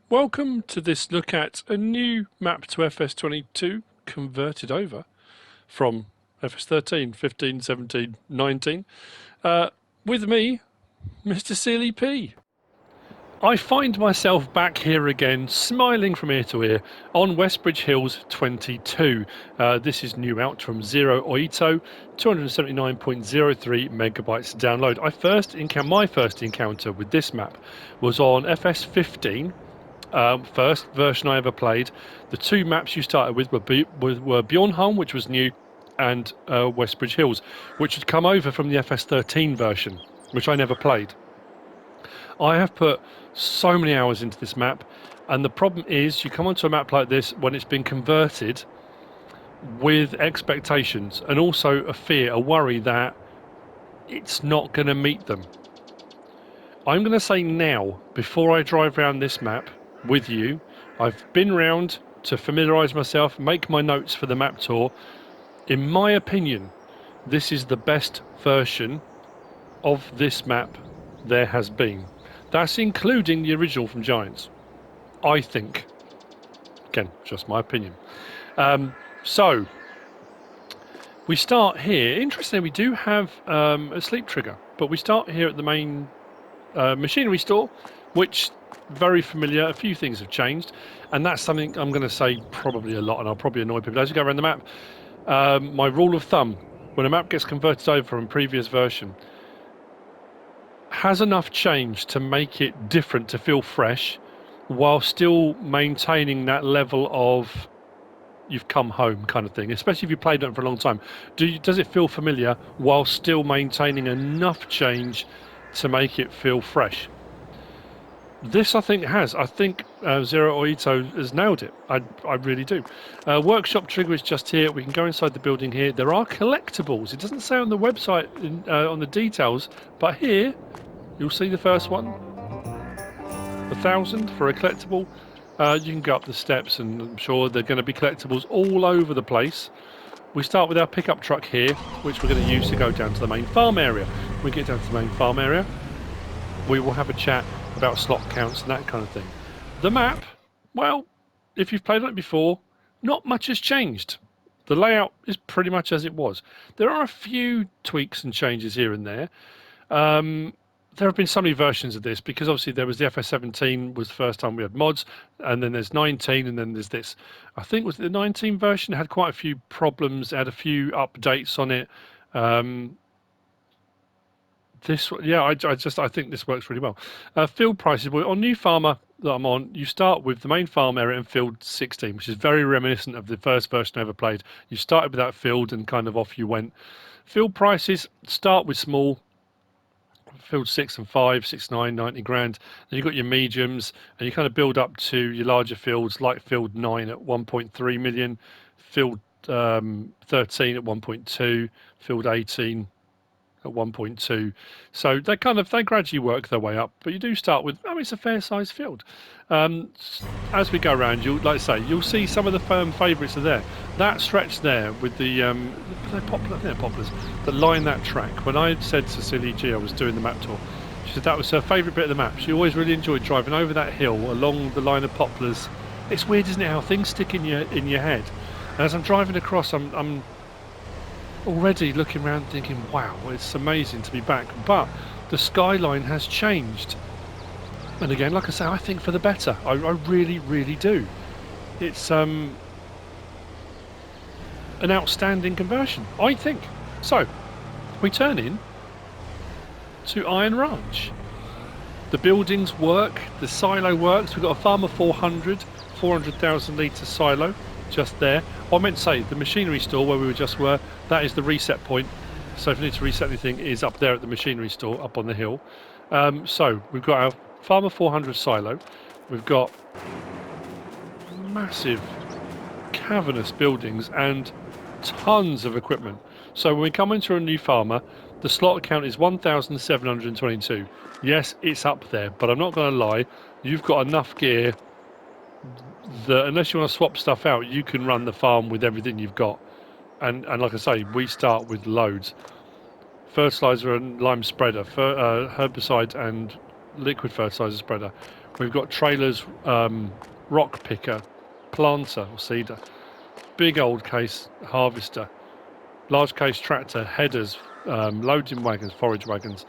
Welcome to this look at a new map to FS22 converted over from FS13, 15, 17, 19 with me, MrSealyp. I find myself back here again, smiling from ear to ear on WESTBRIDGE HILLs 22. This is new out from Oito, 279.03 megabytes download. My first encounter with this map was on FS15. First version I ever played. The two maps you started with were Bjornholm, which was new, and WESTBRIDGE HILLs, which had come over from the FS13 version, which I never played. I have put so many hours into this map, and the problem is you come onto a map like this when it's been converted with expectations and also a fear, a worry that it's not going to meet them. I'm going to say now, before I drive around this map with you, I've been round to familiarise myself, make my notes for the map tour. In my opinion, this is the best version of this map there has been. That's including the original from Giants, I think. Again, just my opinion. So, we start here. Interestingly, we do have a sleep trigger, but we start here at the main machinery store, which very familiar. A few things have changed, and that's something I'm going to say probably a lot, and I'll probably annoy people as we go around the map. My rule of thumb, when a map gets converted over from a previous version, has enough change to make it different, to feel fresh, while still maintaining that level of you've come home kind of thing, especially if you played it for a long time. Does it feel familiar while still maintaining enough change to make it feel fresh? This I think has. I think Oito has nailed it. I really do. Workshop trigger is just here. We can go inside the building here. There are collectibles. It doesn't say on the website on the details, but here you'll see the first one. 1,000 for a collectible. You can go up the steps, and I'm sure there are going to be collectibles all over the place. We start with our pickup truck here, which we're going to use to go down to the main farm area. When we get down to the main farm area, we will have a chat about slot counts and that kind of thing. The map, well, if you've played on it before, not much has changed. The layout is pretty much as it was. There are a few tweaks and changes here and there. There have been so many versions of this, because obviously there was the FS17 was the first time we had mods, and then there's 19, and then there's this. I think was the 19 version had quite a few problems, had a few updates on it. I think this works really well. Field prices. Well, on New Farmer that I'm on, you start with the main farm area and field 16, which is very reminiscent of the first version I ever played. You started with that field and kind of off you went. Field prices start with small. Field 6 and 5, 6, 9, 90 grand. Then you've got your mediums, and you kind of build up to your larger fields, like field 9 at 1.3 million, field 13 at 1.2, field 18 at 1.2. So they gradually work their way up, but you do start with, it's a fair sized field. As we go around, you'll see some of the firm favourites are there. That stretch there with the poplars that line that track. When I said to Silly G I was doing the map tour, she said that was her favourite bit of the map. She always really enjoyed driving over that hill along the line of poplars. It's weird, isn't it, how things stick in your head. And as I'm driving across, I'm already looking around thinking, wow, it's amazing to be back. But the skyline has changed. And again, like I say, I think for the better. I really, really do. It's an outstanding conversion, I think. So, we turn in to Iron Ranch. The buildings work, the silo works. We've got a Farmer 400,000 litre silo just there. I meant to say, the machinery store where we just were, that is the reset point. So if you need to reset anything, it is up there at the machinery store, up on the hill. So we've got our Farmer 400 silo. We've got massive, cavernous buildings and tons of equipment. So when we come into a new farmer, the slot count is 1,722. Yes, it's up there, but I'm not going to lie, you've got enough gear that unless you want to swap stuff out, you can run the farm with everything you've got. And like I say, we start with loads. Fertilizer and lime spreader, herbicide and liquid fertilizer spreader. We've got trailers, rock picker, planter or seeder, big old case harvester, large case tractor, headers, loading wagons, forage wagons,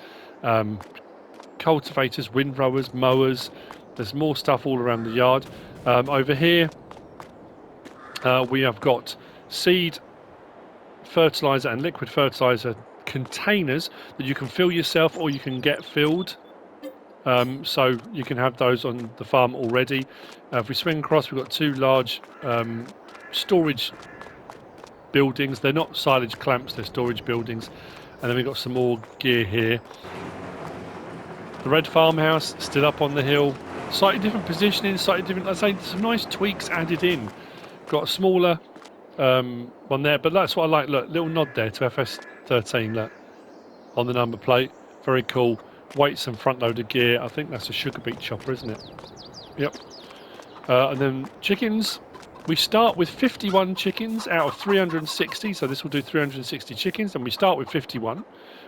cultivators, windrowers, mowers. There's more stuff all around the yard. Over here, we have got seed, fertilizer and liquid fertilizer containers that you can fill yourself or you can get filled. So you can have those on the farm already. If we swing across, we've got two large storage buildings. They're not silage clamps, they're storage buildings. And then we've got some more gear here. The red farmhouse still up on the hill. Slightly different positioning, slightly different. I'd say some nice tweaks added in. Got a smaller one there, but that's what I like. Look, little nod there to FS13. Look on the number plate. Very cool. Weights and front loader gear. I think that's a sugar beet chopper, isn't it? Yep. And then chickens. We start with 51 chickens out of 360, so this will do 360 chickens, and we start with 51,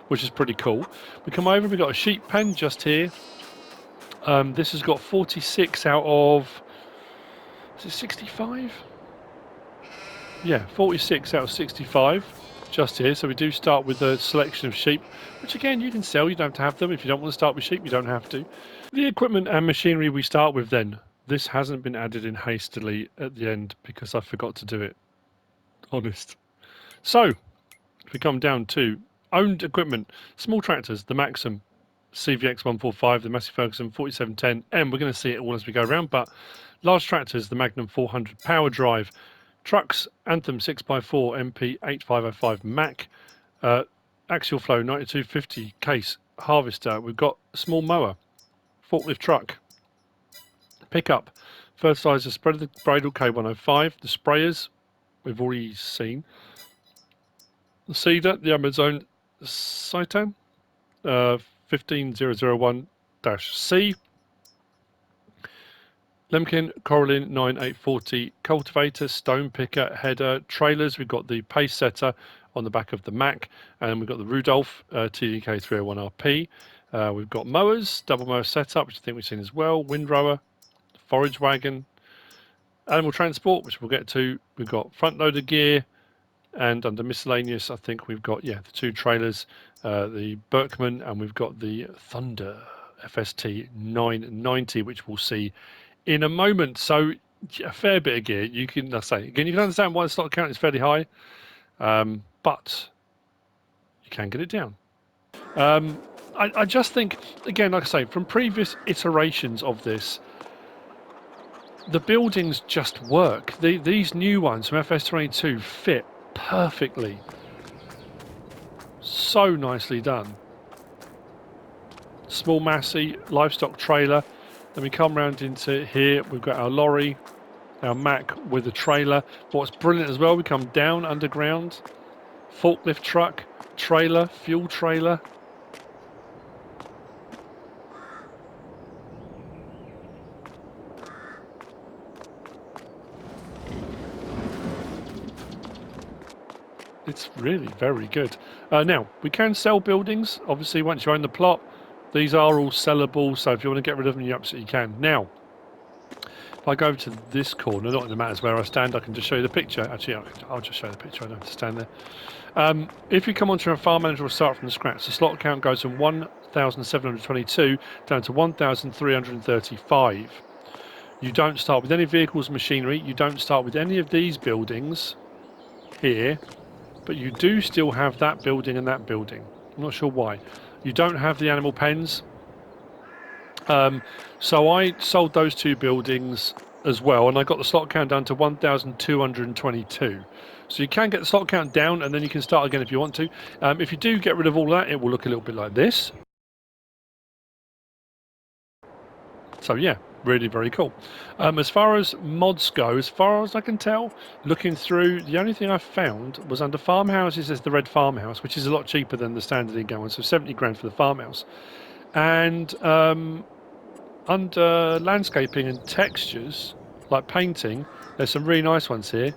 which is pretty cool. We come over, we've got a sheep pen just here. This has got 46 out of, is it 65? Yeah, 46 out of 65 just here. So we do start with a selection of sheep, which again you can sell, you don't have to have them. If you don't want to start with sheep, you don't have to. The equipment and machinery we start with then. This hasn't been added in hastily at the end because I forgot to do it. Honest. So, if we come down to owned equipment, small tractors, the Maxim CVX 145, the Massey Ferguson 4710M. We're going to see it all as we go around, but large tractors, the Magnum 400 Power Drive, trucks, Anthem 6x4 MP 8505 Mac, Axial Flow 9250 case harvester. We've got a small mower, forklift truck, pickup, fertilizer spreader, the Bradle K105, the sprayers we've already seen, the seeder, the Amazon Citan 15001-C, Lemkin Coralline 9840 cultivator, stone picker, header, trailers. We've got the pace setter on the back of the Mac, and we've got the Rudolph TDK 301RP. We've got mowers, double mower setup, which I think we've seen as well, windrower, forage wagon, animal transport, which we'll get to. We've got front loader gear, and under miscellaneous, I think we've got, yeah, the two trailers, the Berkman, and we've got the Thunder FST 990, which we'll see in a moment. So a fair bit of gear. You can, I say again, you can understand why the slot count is fairly high, but you can get it down. I just think, again, like I say, from previous iterations of this, the buildings just work. These new ones from FS22 fit perfectly. So nicely done. Small Massey livestock trailer. Then we come round into here. We've got our lorry, our Mac with a trailer. What's brilliant as well, we come down underground. Forklift truck, trailer, fuel trailer. It's really very good. Now, we can sell buildings. Obviously, once you own the plot, these are all sellable. So if you want to get rid of them, you absolutely can. Now, if I go over to this corner, not in the matters where I stand, I can just show you the picture. Actually, I'll just show you the picture. I don't have to stand there. If you come onto a farm manager or start from the scratch, the slot count goes from 1,722 down to 1,335. You don't start with any vehicles, machinery. You don't start with any of these buildings here. But you do still have that building and that building. I'm not sure why. You don't have the animal pens. So I sold those two buildings as well, and I got the slot count down to 1,222. So you can get the slot count down, and then you can start again if you want to. If you do get rid of all that, it will look a little bit like this. So yeah, really very cool. As far as mods go, as far as I can tell, looking through, the only thing I found was under farmhouses there's the red farmhouse, which is a lot cheaper than the standard in-game one, so 70 grand for the farmhouse. And under landscaping and textures, like painting, there's some really nice ones here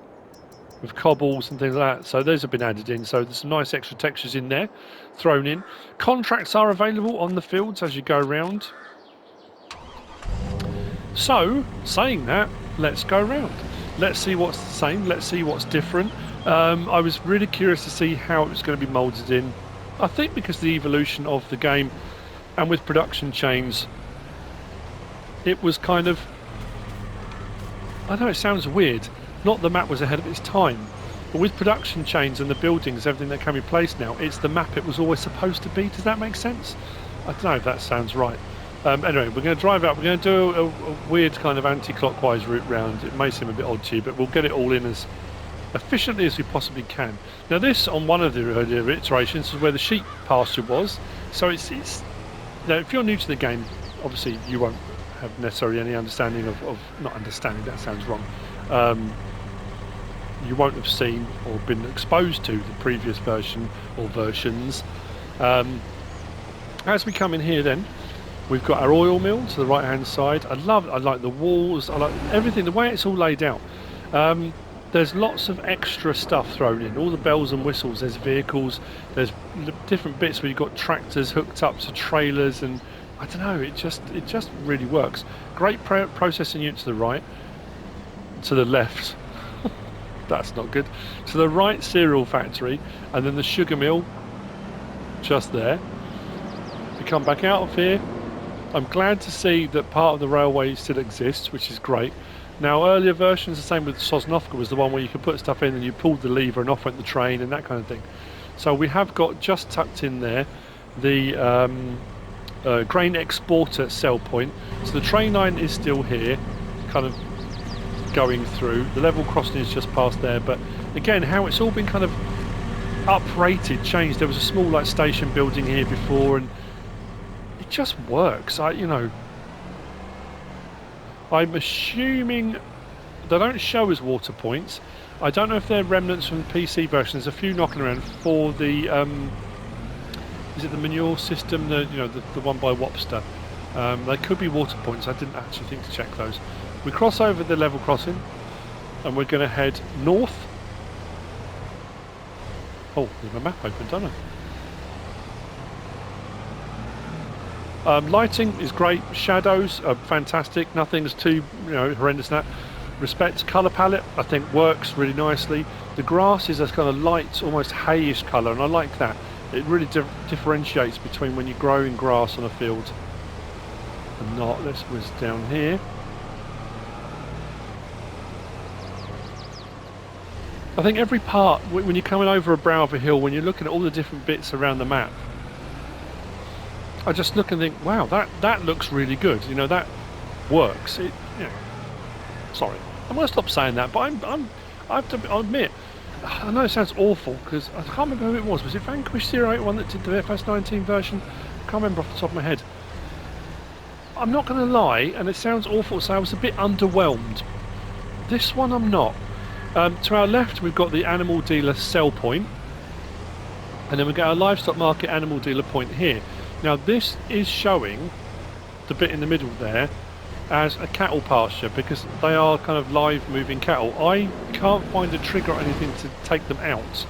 with cobbles and things like that. So those have been added in, so there's some nice extra textures in there thrown in. Contracts are available on the fields as you go around. So, saying that, let's go around. Let's see what's the same. Let's see what's different. I was really curious to see how it was going to be moulded in. I think because of the evolution of the game and with production chains, it was kind of... I know it sounds weird. Not the map was ahead of its time. But with production chains and the buildings, everything that can be placed now, it's the map it was always supposed to be. Does that make sense? I don't know if that sounds right. Anyway, we're going to drive out. We're going to do a weird kind of anti-clockwise route round. It may seem a bit odd to you, but we'll get it all in as efficiently as we possibly can. Now this, on one of the earlier iterations, is where the sheep pasture was. So it's now, if you're new to the game, obviously you won't have necessarily any understanding of not understanding, that sounds wrong. You won't have seen or been exposed to the previous version or versions. As we come in here then, we've got our oil mill to the right hand side. I like the walls, I like everything, the way it's all laid out. There's lots of extra stuff thrown in, all the bells and whistles. There's vehicles, there's different bits where you've got tractors hooked up to trailers, and I don't know, it just really works. Great processing unit to the right, to the left. That's not good. To the right, cereal factory, and then the sugar mill just there. We come back out of here. I'm glad to see that part of the railway still exists, which is great. Now, earlier versions, the same with Sosnovka, was the one where you could put stuff in and you pulled the lever and off went the train and that kind of thing. So we have got just tucked in there the grain exporter sell point. So the train line is still here, kind of going through. The level crossing is just past there, but again, how it's all been kind of uprated, changed. There was a small like station building here before, and it just works. I'm assuming they don't show as water points. I don't know if they're remnants from the PC version. There's a few knocking around for the is it the manure system, the one by Wopster. They could be water points. I didn't actually think to check those. We cross over the level crossing and we're going to head north. Oh, there's my map open, don't I? Lighting is great. Shadows are fantastic. Nothing's too horrendous in that respect. Colour palette I think works really nicely. The grass is a kind of light, almost hayish colour, and I like that. It really differentiates between when you're growing grass on a field and not. Let's whiz down here. I think every part, when you're coming over a brow of a hill, when you're looking at all the different bits around the map, I just look and think, wow, that looks really good. That works. Sorry, I'm going to stop saying that, but I have to admit, I know it sounds awful because I can't remember who it was. Was it Vanquish 081 that did the FS19 version? I can't remember off the top of my head. I'm not going to lie, and it sounds awful to say, I was a bit underwhelmed. This one I'm not. To our left we've got the animal dealer sell point, and then we've got our livestock market animal dealer point here. Now this is showing the bit in the middle there as a cattle pasture because they are kind of live moving cattle. I can't find a trigger or anything to take them out,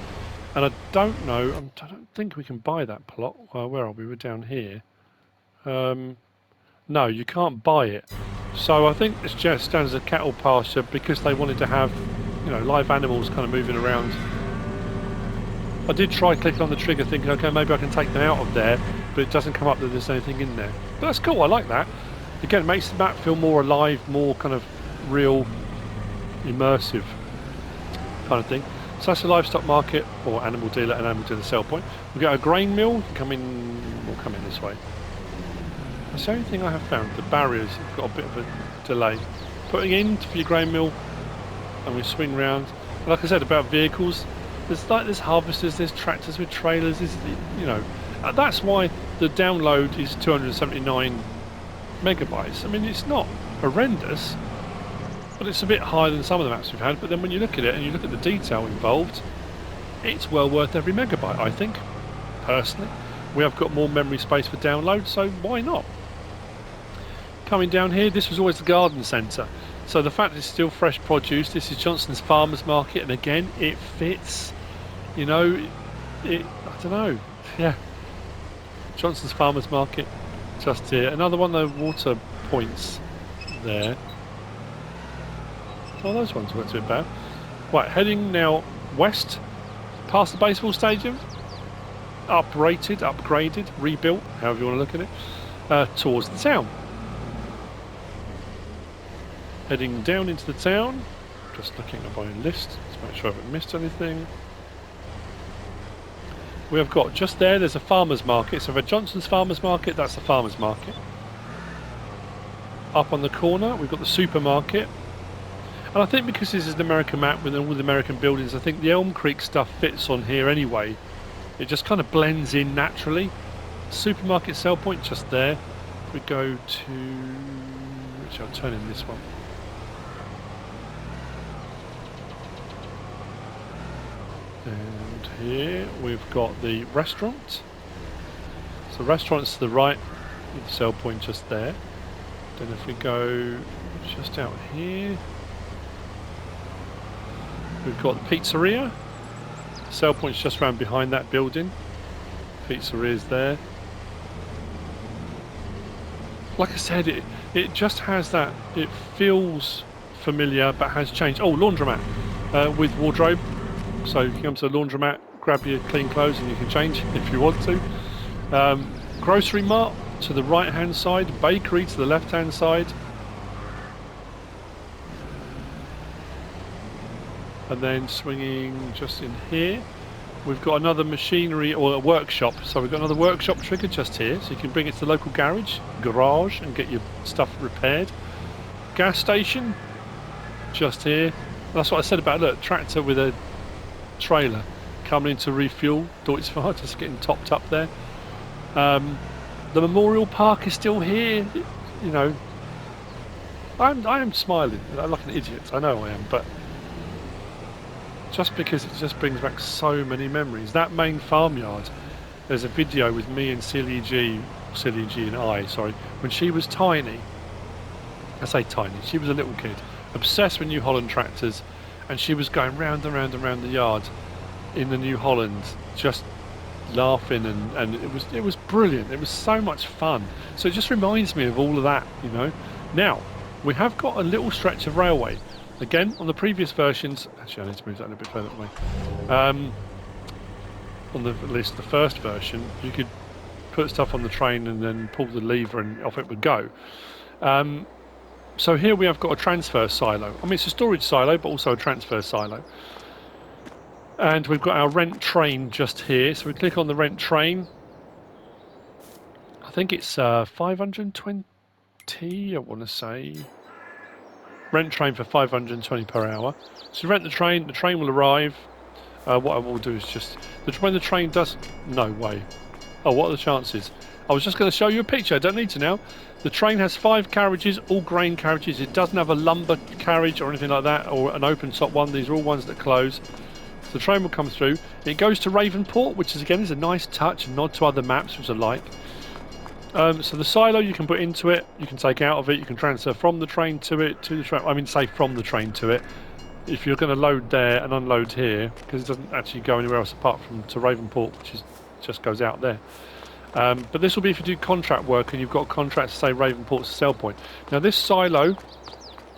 and I don't know, I don't think we can buy that plot. Where are we? We're down here. No, you can't buy it. So I think it's just stands as a cattle pasture because they wanted to have live animals kind of moving around. I did try clicking on the trigger thinking, okay, maybe I can take them out of there, but it doesn't come up that there's anything in there. But that's cool, I like that. Again, it makes the map feel more alive, more kind of real, immersive kind of thing. So that's the livestock market, or animal dealer and animal dealer sell point. We've got a grain mill, we'll come in this way. That's the only thing I have found, the barriers have got a bit of a delay. Putting in for your grain mill, and we swing round. Like I said about vehicles, there's harvesters, there's tractors with trailers. That's why the download is 279 megabytes. I mean, it's not horrendous, but it's a bit higher than some of the maps we've had. But then when you look at it and you look at the detail involved, it's well worth every megabyte, I think. Personally, we have got more memory space for download, so why not? Coming down here, this was always the garden centre. So the fact it's still fresh produce, this is Johnston's Farmers Market, and again, it fits. I don't know, yeah. Johnston's Farmers Market, just here. Another one of the water points there. Oh, those ones weren't too bad. Right, heading now west, past the baseball stadium, upgraded, rebuilt, however you want to look at it, towards the town. Heading down into the town, just looking at my list to make sure I haven't missed anything. We have got just there's a farmer's market. So for Johnson's Farmer's Market, that's the farmer's market. Up on the corner, we've got the supermarket. And I think because this is an American map with all the American buildings, I think the Elm Creek stuff fits on here anyway. It just kind of blends in naturally. Supermarket sell point just there. If we go to, which I'll turn in this one. And here we've got the restaurant. So restaurant's to the right, with the sell point just there. Then if we go just out here, we've got the pizzeria. Sell point's just round behind that building. Pizzeria's there. Like I said, it just has that, it feels familiar but has changed. Oh, laundromat with wardrobe. So you can come to the laundromat, grab your clean clothes and you can change if you want to. Grocery mart to the right hand side, bakery to the left hand side. And then swinging just in here, we've got another machinery or a workshop. So we've got another workshop trigger just here, so you can bring it to the local garage and get your stuff repaired. Gas station just here. That's what I said about, look, tractor with a trailer coming in to refuel. Deutzfahrt just getting topped up there. The memorial park is still here. You know, I am smiling like an idiot. I know I am, but just because it just brings back so many memories. That main farmyard, there's a video with me and Silly G and I, sorry, when she was tiny. I say tiny, she was a little kid, obsessed with New Holland tractors, and she was going round and round and round the yard in the New Holland, just laughing, and it was brilliant. It was so much fun. So it just reminds me of all of that, you know. Now, we have got a little stretch of railway. Again, on the previous versions, actually I need to move that a little bit further away. On at least the first version, you could put stuff on the train and then pull the lever and off it would go. So here we have got a transfer silo. I mean, it's a storage silo, but also a transfer silo. And we've got our rent train just here. So we click on the rent train. I think it's 520, I want to say. Rent train for 520 per hour. So you rent the train will arrive. What I will do is just, when the train does, no way. Oh, what are the chances? I was just going to show you a picture, I don't need to now. The train has 5 carriages, all grain carriages. It doesn't have a lumber carriage or anything like that, or an open top one. These are all ones that close. So the train will come through. It goes to Ravenport, which is again is a nice touch, and nod to other maps, which I like. So the silo you can put into it, you can take out of it, you can transfer from the train to it, to the train. I mean, say from the train to it. If you're going to load there and unload here, because it doesn't actually go anywhere else apart from to Ravenport, which is just goes out there. But this will be if you do contract work and you've got contracts, say Ravenport's a sell point. Now this silo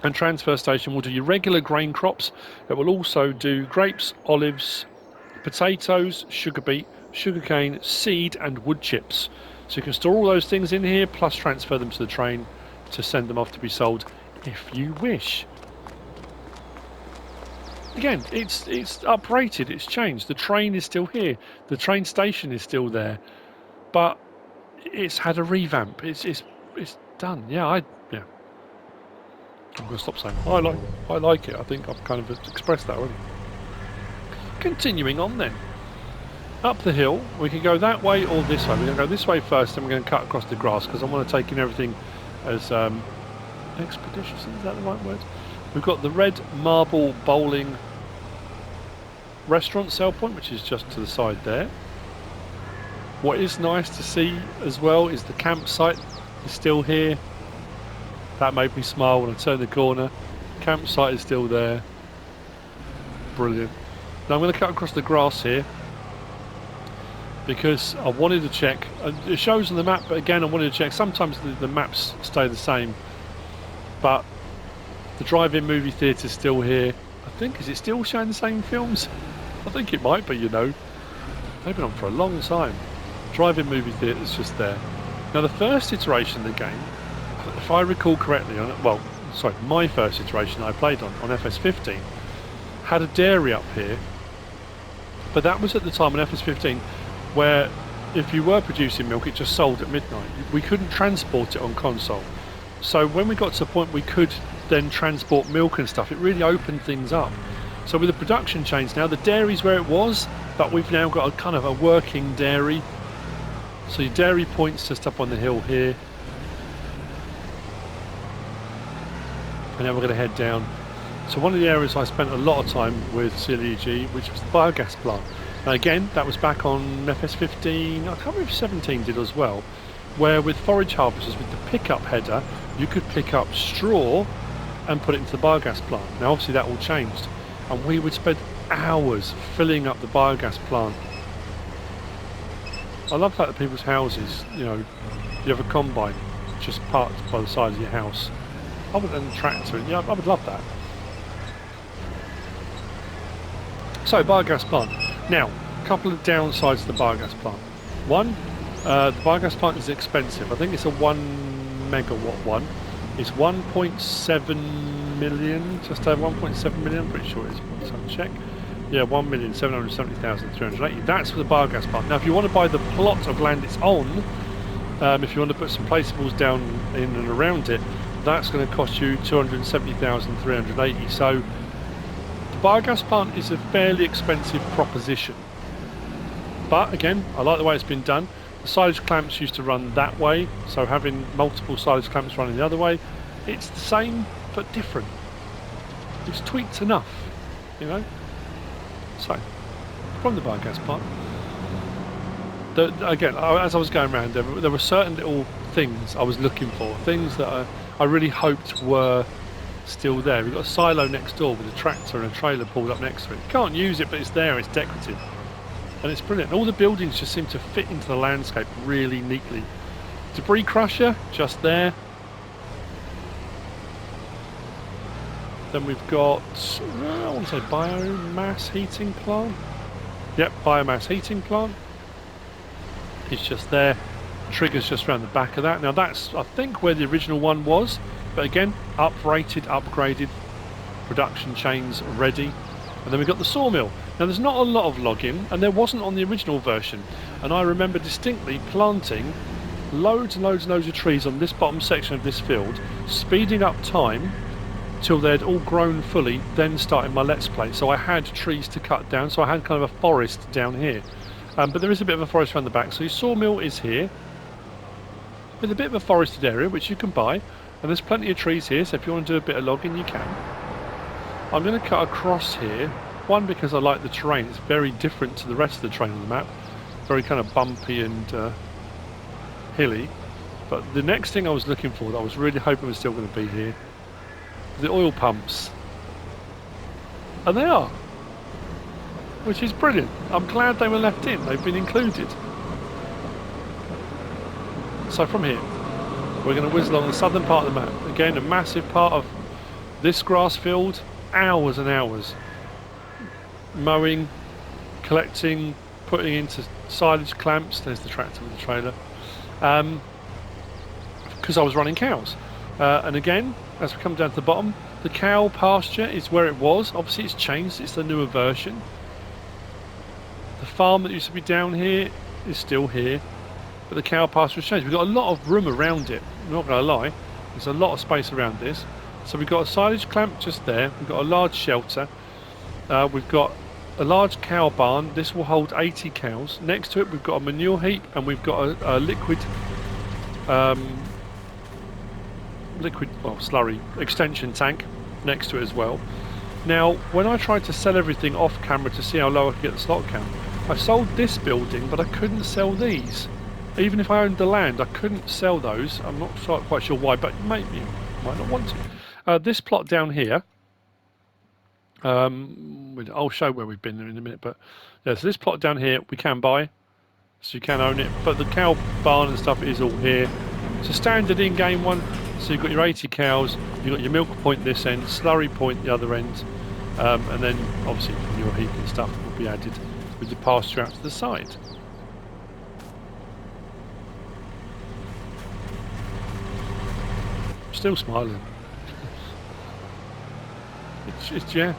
and transfer station will do your regular grain crops. It will also do grapes, olives, potatoes, sugar beet, sugarcane, seed and wood chips. So you can store all those things in here, plus transfer them to the train to send them off to be sold if you wish. Again, it's uprated, it's changed. The train is still here. The train station is still there. But it's had a revamp. It's done. Yeah, I'm going to stop saying I like it. I think I've kind of expressed that already. Continuing on then. Up the hill, we can go that way or this way. We're going to go this way first, and we're going to cut across the grass because I want to take in everything as expeditious. Is that the right word? We've got the Red Marble Bowling Restaurant sell point, which is just to the side there. What is nice to see as well is the campsite is still here. That made me smile when I turned the corner. Campsite is still there. Brilliant. Now I'm going to cut across the grass here because I wanted to check. It shows on the map, but again I wanted to check. Sometimes the maps stay the same. But the drive-in movie theatre's still here. I think, is it still showing the same films? I think it might be, you know. They've been on for a long time. Drive-in movie theatre's just there. Now the first iteration of the game, if I recall correctly, my first iteration I played on FS15, had a dairy up here. But that was at the time on FS15 where if you were producing milk, it just sold at midnight. We couldn't transport it on console. So when we got to the point we could then transport milk and stuff, it really opened things up. So with the production chains now, the dairy's where it was, but we've now got a kind of a working dairy. So your dairy point's just up on the hill here. And now we're going to head down. So one of the areas I spent a lot of time with MrSealyp, which was the biogas plant. Now again, that was back on FS15, I can't remember if 17 did as well, where with forage harvesters, with the pickup header, you could pick up straw and put it into the biogas plant. Now obviously that all changed, and we would spend hours filling up the biogas plant. I love that at people's houses, you know, you have a combine just parked by the side of your house. I would then tractor it, yeah, I would love that. So, biogas plant. Now, a couple of downsides to the biogas plant. One, the biogas plant is expensive. I think it's a 1 megawatt one. It's 1.7 million, just over 1.7 million, I'm pretty sure it is. Let's have a check. Yeah, 1,770,380. That's for the biogas plant. Now, if you want to buy the plot of land it's on, if you want to put some placeables down in and around it, that's going to cost you 270,380. So, the biogas plant is a fairly expensive proposition, but again, I like the way it's been done. The silage clamps used to run that way, so having multiple silage clamps running the other way, it's the same but different. It's tweaked enough, you know. So, from the biogas plant, again, as I was going around, there were certain little things I was looking for, things that I really hoped were still there. We've got a silo next door with a tractor and a trailer pulled up next to it. You can't use it, but it's there, it's decorative. And it's brilliant. All the buildings just seem to fit into the landscape really neatly. Debris crusher, just there. Then we've got, I want to say biomass heating plant. Yep, biomass heating plant. It's just there. Trigger's just around the back of that. Now that's, I think, where the original one was. But again, uprated, upgraded, production chains ready. And then we've got the sawmill. Now there's not a lot of logging, and there wasn't on the original version. And I remember distinctly planting loads and loads and loads of trees on this bottom section of this field, speeding up time till they'd all grown fully, then starting my Let's Play. So I had trees to cut down, so I had kind of a forest down here. But there is a bit of a forest around the back. So your sawmill is here, with a bit of a forested area, which you can buy. And there's plenty of trees here, so if you want to do a bit of logging, you can. I'm going to cut across here. One, because I like the terrain. It's very different to the rest of the terrain on the map. Very kind of bumpy and hilly. But the next thing I was looking for, that I was really hoping was still going to be here, the oil pumps. And they are. Which is brilliant. I'm glad they were left in. They've been included. So from here, we're going to whiz along the southern part of the map. Again, a massive part of this grass field. Hours and hours. Mowing, collecting, putting into silage clamps. There's the tractor with the trailer. Because I was running cows. And again, as we come down to the bottom, the cow pasture is where it was. Obviously it's changed, it's the newer version. The farm that used to be down here is still here, but the cow pasture has changed. We've got a lot of room around it, I'm not going to lie. There's a lot of space around this. So we've got a silage clamp just there, we've got a large shelter, we've got a large cow barn. This will hold 80 cows. Next to it we've got a manure heap, and we've got a liquid slurry extension tank next to it as well. Now when I tried to sell everything off camera to see how low I could get the slot count, I sold this building but I couldn't sell these. Even if I owned the land, I couldn't sell those. I'm not quite sure why, but maybe you might not want to. This plot down here, I'll show where we've been in a minute, but yeah, so this plot down here we can buy, so you can own it, but the cow barn and stuff is all here. It's a standard in-game one. So you've got your 80 cows, you've got your milk point this end, slurry point the other end, and then obviously your heaping stuff will be added with the pasture out to the side. Still smiling. It's yeah.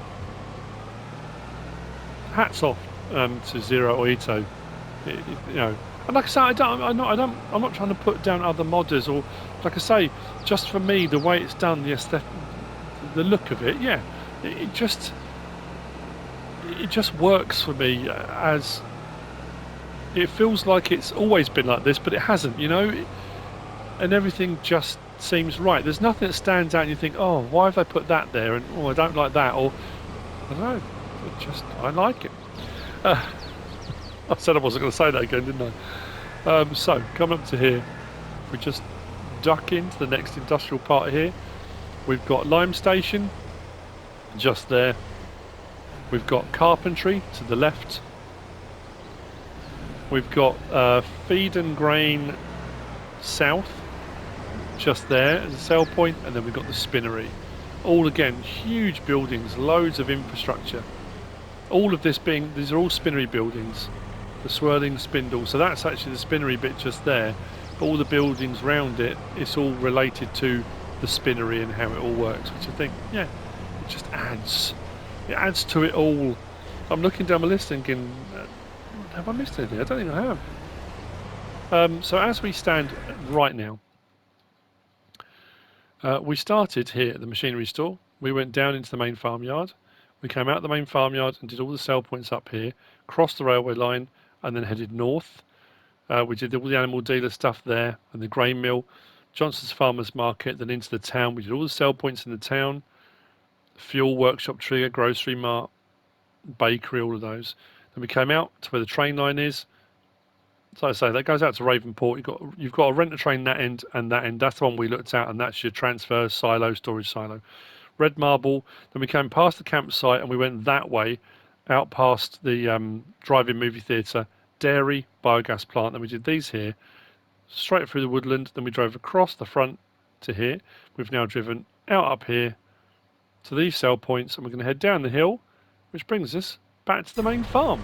Hats off to Zero Oito. You know, and like I say, I'm not trying to put down other modders, or like I say, just for me, the way it's done, the aesthetic, the look of it, yeah, it just works for me. As it feels like it's always been like this, but it hasn't, you know, and everything just seems right. There's nothing that stands out and you think, oh, why have they put that there, and oh, I don't like that, or I don't know, I like it. I said I wasn't going to say that again, didn't I? So, coming up to here, we just duck into the next industrial part here. We've got lime station, just there. We've got carpentry to the left. We've got feed and grain south, just there as a sell point, and then we've got the spinnery. All again, huge buildings, loads of infrastructure. All of this being, these are all spinnery buildings. The swirling spindle, so that's actually the spinnery bit just there, but all the buildings round it, it's all related to the spinnery and how it all works, which I think, yeah, it just adds to it all. I'm looking down my list thinking, have I missed anything? I don't think I have. So as we stand right now, we started here at the machinery store, we went down into the main farmyard, we came out of the main farmyard and did all the sell points up here, crossed the railway line, and then headed north. We did all the animal dealer stuff there, and the grain mill, Johnson's Farmers Market, then into the town. We did all the sell points in the town, fuel workshop, trigger, grocery mart, bakery, all of those. Then we came out to where the train line is. So I say that goes out to Ravenport. You've got to rent a train that end and that end. That's the one we looked at, and that's your transfer silo, storage silo. Red Marble. Then we came past the campsite and we went that way, out past the drive-in movie theatre, dairy, biogas plant. Then we did these here, straight through the woodland. Then we drove across the front to here. We've now driven out up here to these sell points, and we're going to head down the hill, which brings us back to the main farm.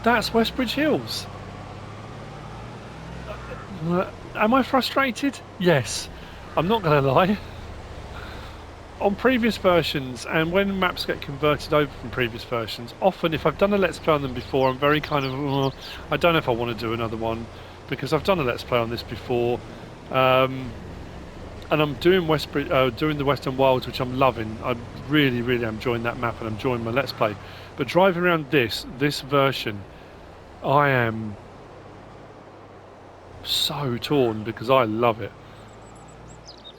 That's Westbridge Hills. Am I frustrated? Yes. I'm not going to lie. On previous versions, and when maps get converted over from previous versions, often if I've done a Let's Play on them before, I'm very kind of, I don't know if I want to do another one, because I've done a Let's Play on this before, and I'm doing doing the Western Wilds, which I'm loving. I really, really am enjoying that map, and I'm enjoying my Let's Play. But driving around this version, I am so torn, because I love it.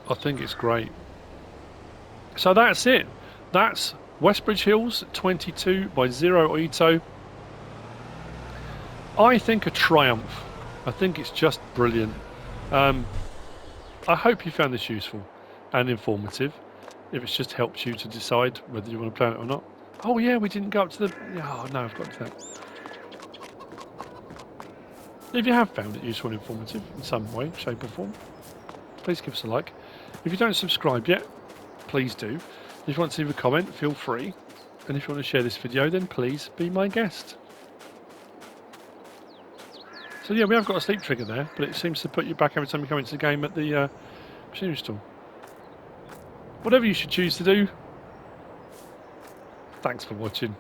I think it's great. So that's it. That's Westbridge Hills 22 by Zero Oito. I think a triumph. I think it's just brilliant. I hope you found this useful and informative. If it's just helped you to decide whether you want to play it or not. Oh yeah, we didn't go up to the... Oh no, I've got to that. If you have found it useful and informative in some way, shape or form, please give us a like. If you don't subscribe yet, please do. If you want to leave a comment, feel free. And if you want to share this video, then please be my guest. So yeah, we have got a sleep trigger there, but it seems to put you back every time you come into the game at the machinery store. Whatever you should choose to do, thanks for watching.